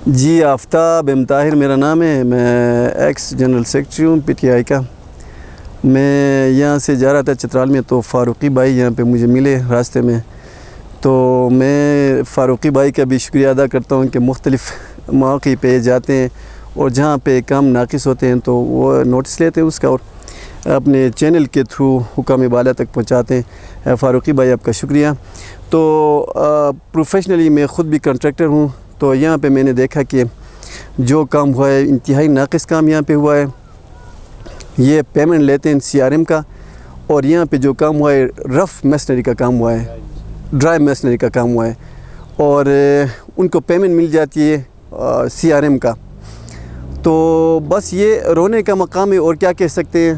جی آفتاب M Tahir میرا نام ہے، میں ایکس جنرل سیکرٹری ہوں پی ٹی آئی کا۔ میں یہاں سے جا رہا تھا چترال میں، تو فاروقی بھائی یہاں پہ مجھے ملے راستے میں، تو میں فاروقی بھائی کا بھی شکریہ ادا کرتا ہوں کہ مختلف مواقع پہ جاتے ہیں اور جہاں پہ کام ناقص ہوتے ہیں تو وہ نوٹس لیتے ہیں اس کا اور اپنے چینل کے تھرو حکام بالا تک پہنچاتے ہیں۔ فاروقی بھائی آپ کا شکریہ۔ تو پروفیشنلی میں خود بھی کنٹریکٹر ہوں، تو یہاں پہ میں نے دیکھا کہ جو کام ہوا ہے انتہائی ناقص کام یہاں پہ ہوا ہے۔ یہ پیمنٹ لیتے ہیں سی آر ایم کا، اور یہاں پہ جو کام ہوا ہے رف میسنری کا کام ہوا ہے، ڈرائی میسنری کا کام ہوا ہے، اور ان کو پیمنٹ مل جاتی ہے سی آر ایم کا۔ تو بس یہ رونے کا مقام ہے، اور کیا کہہ سکتے ہیں۔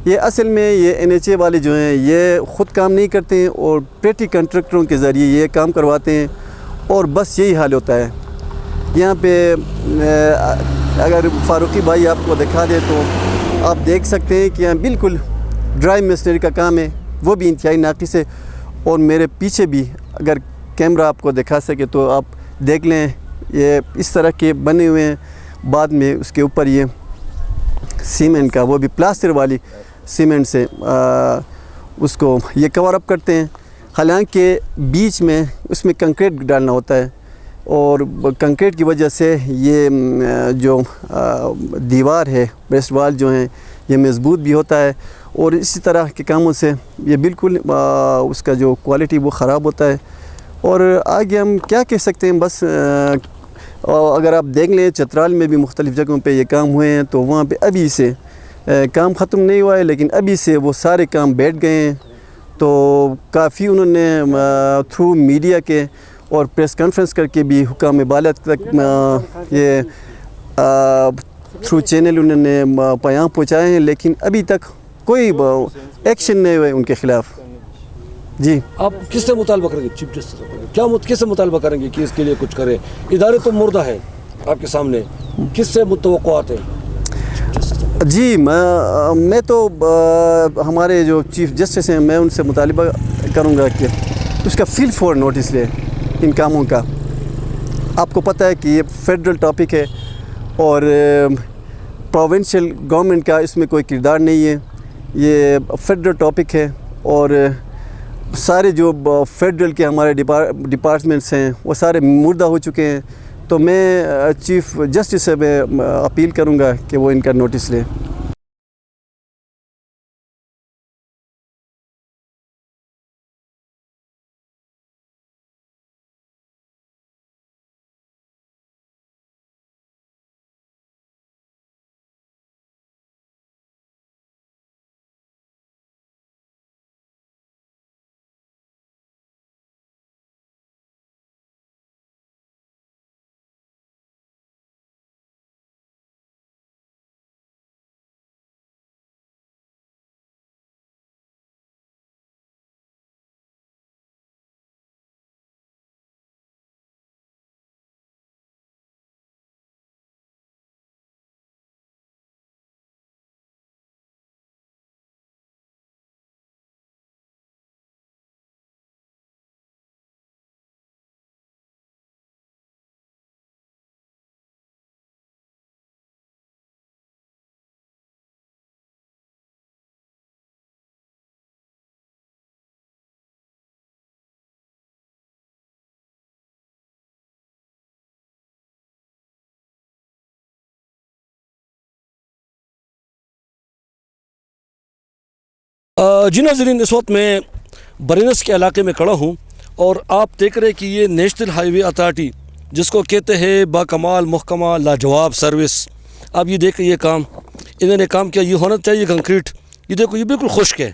یہ اصل میں یہ این ایچ اے والے جو ہیں یہ خود کام نہیں کرتے ہیں اور پیٹی کنٹریکٹروں کے ذریعے یہ کام کرواتے ہیں، اور بس یہی حال ہوتا ہے یہاں پہ۔ اگر فاروقی بھائی آپ کو دکھا دے تو آپ دیکھ سکتے ہیں کہ یہاں بالکل ڈرائی میسنری کا کام ہے، وہ بھی انتہائی ناقص ہے۔ اور میرے پیچھے بھی اگر کیمرہ آپ کو دکھا سکے تو آپ دیکھ لیں، یہ اس طرح کے بنے ہوئے ہیں، بعد میں اس کے اوپر یہ سیمنٹ کا، وہ بھی پلاسٹر والی سیمنٹ سے اس کو یہ کور اپ کرتے ہیں، حالانکہ بیچ میں اس میں کنکریٹ ڈالنا ہوتا ہے، اور کنکریٹ کی وجہ سے یہ جو دیوار ہے، بیس وال جو ہیں یہ مضبوط بھی ہوتا ہے، اور اسی طرح کے کاموں سے یہ بالکل اس کا جو کوالٹی وہ خراب ہوتا ہے۔ اور آگے ہم کیا کہہ سکتے ہیں، بس اگر آپ دیکھ لیں چترال میں بھی مختلف جگہوں پہ یہ کام ہوئے ہیں، تو وہاں پہ ابھی سے کام ختم نہیں ہوا ہے، لیکن ابھی سے وہ سارے کام بیٹھ گئے ہیں۔ تو کافی انہوں نے تھرو میڈیا کے اور پریس کانفرنس کر کے بھی حکام بالا تک یہ تھرو چینل انہوں نے پیام پہنچائے ہیں، لیکن ابھی تک کوئی ایکشن نہیں ہوئے ان کے خلاف۔ جی آپ کس سے مطالبہ کریں گے چیف جسٹس سے؟ کیا کس سے مطالبہ کریں گے کہ اس کے لیے کچھ کرے؟ ادارے تو مردہ ہیں آپ کے سامنے، کس سے توقعات ہیں؟ جی میں تو ہمارے جو چیف جسٹس ہیں میں ان سے مطالبہ کروں گا کہ اس کا فیل فور نوٹس لے ان کاموں کا۔ آپ کو پتہ ہے کہ یہ فیڈرل ٹاپک ہے، اور پروونشل گورنمنٹ کا اس میں کوئی کردار نہیں ہے، یہ فیڈرل ٹاپک ہے، اور سارے جو فیڈرل کے ہمارے ڈپارٹمنٹس ہیں وہ سارے مردہ ہو چکے ہیں۔ تو میں چیف جسٹس سے میں اپیل کروں گا کہ وہ ان کا نوٹس لیں۔ جی ناظرین، اس وقت میں برینس کے علاقے میں کھڑا ہوں، اور آپ دیکھ رہے کہ یہ نیشنل ہائی وے اتھارٹی جس کو کہتے ہیں باکمال محکمہ لاجواب سروس، اب یہ دیکھ یہ کام انہوں نے کام کیا، یہ ہونا چاہیے کنکریٹ۔ یہ دیکھو یہ بالکل خشک ہے،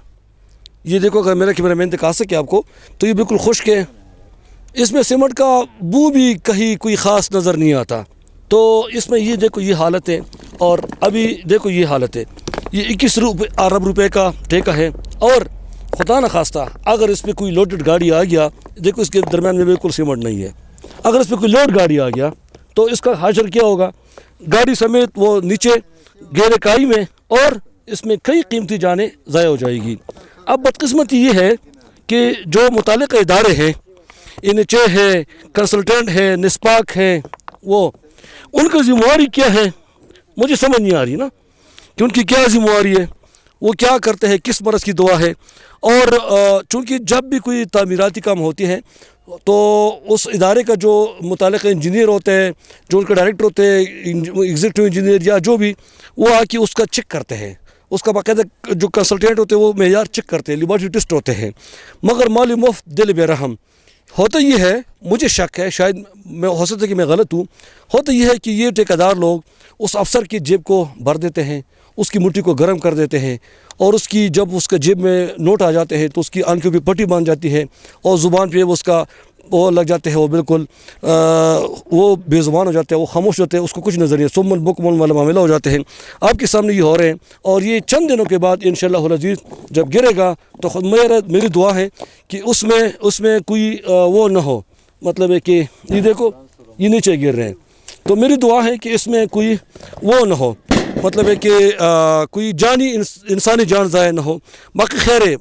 یہ دیکھو اگر میرا کیمرہ مین دکھا سکے آپ کو تو یہ بالکل خشک ہے، اس میں سیمنٹ کا بو بھی کہیں کوئی خاص نظر نہیں آتا۔ تو اس میں یہ دیکھو یہ حالت ہے، اور ابھی دیکھو یہ حالت ہے، یہ 21 ارب روپے کا ٹھیکہ ہے، اور خدا نخواستہ اگر اس میں کوئی لوڈڈ گاڑی آ گیا، دیکھو اس کے درمیان میں بالکل سیمنٹ نہیں ہے، اگر اس میں کوئی لوڈ گاڑی آ گیا تو اس کا حشر کیا ہوگا؟ گاڑی سمیت وہ نیچے گہرے کائی میں، اور اس میں کئی قیمتی جانیں ضائع ہو جائے گی۔ اب بدقسمتی یہ ہے کہ جو متعلقہ ادارے ہیں، این ایچ اے ہے، کنسلٹنٹ ہے، نسپاک ہے، وہ ان کا ذمہ کیا ہے مجھے سمجھ نہیں آ رہی نا کہ ان کی کیا ذمہ ہے, وہ کیا کرتے ہیں, کس مرض کی دعا ہے. اور چونکہ جب بھی کوئی تعمیراتی کام ہوتی ہیں تو اس ادارے کا جو متعلقہ انجینئر ہوتے ہیں, جو ان کا ڈائریکٹر ہوتے ہیں, ایگزیکٹو انجینئر یا جو بھی, وہ آ کے اس کا چیک کرتے ہیں. اس کا باقاعدہ جو کنسلٹینٹ ہوتے ہیں وہ معیار چیک کرتے ہیں, لیبارٹری ٹیسٹ ہوتے ہیں. مگر مالی مفت دل بے رحم. ہوتا یہ ہے, مجھے شک ہے, شاید میں ہو سکتا ہے کہ میں غلط ہوں, ہوتا یہ ہے کہ یہ ٹھیکیدار لوگ اس افسر کی جیب کو بھر دیتے ہیں, اس کی مٹھی کو گرم کر دیتے ہیں, اور اس کی جب اس کے جیب میں نوٹ آ جاتے ہیں تو اس کی آنکھوں پہ پٹی باندھ جاتی ہے, اور زبان پہ اس کا وہ لگ جاتے ہیں, وہ بالکل وہ بے زبان ہو جاتے ہیں, وہ خاموش ہوتے ہیں, اس کو کچھ نظر نہیں, سمن بکمن والا معاملہ ہو جاتے ہیں. آپ کے سامنے یہ ہو رہے ہیں, اور یہ چند دنوں کے بعد انشاءاللہ العزیز جب گرے گا تو خود میری دعا ہے کہ اس میں کوئی وہ نہ ہو, مطلب ہے کہ یہ دیکھو یہ نیچے گر رہے ہیں, تو میری دعا ہے کہ اس میں کوئی وہ نہ ہو, مطلب ہے کہ کوئی انسانی جان ضائع نہ ہو. باقی خیر ہے,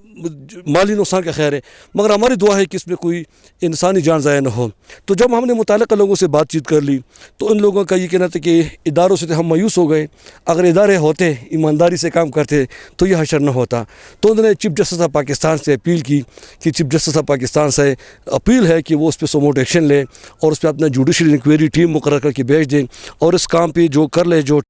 مالی نقصان کا خیر ہے, مگر ہماری دعا ہے کہ اس میں کوئی انسانی جان ضائع نہ ہو. تو جب ہم نے متعلقہ لوگوں سے بات چیت کر لی تو ان لوگوں کا یہ کہنا تھا کہ اداروں سے ہم مایوس ہو گئے, اگر ادارے ہوتے ایمانداری سے کام کرتے تو یہ حشر نہ ہوتا. تو انہوں نے چیف جسٹس آف پاکستان سے اپیل کی کہ چیف جسٹس آف پاکستان سے اپیل ہے کہ وہ اس پہ سوموٹ ایکشن لے اور اس پہ اپنا جوڈیشل انکوائری ٹیم مقرر کر کے بھیج دیں, اور اس کام پہ جو کر لے, جو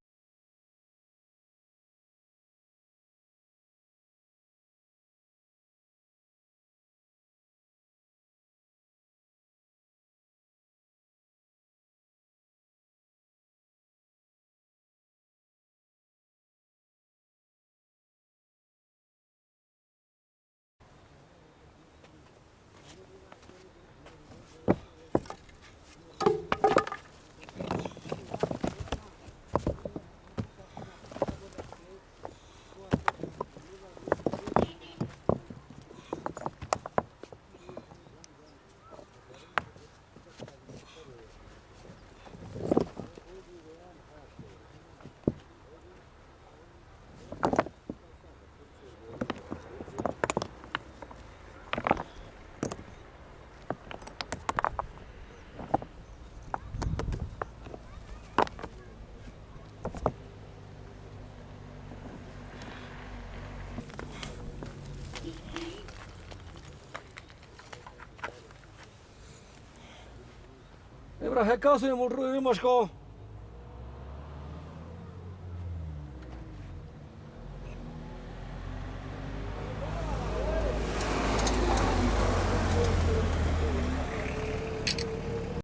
Ebra, hekka su motor, mashko.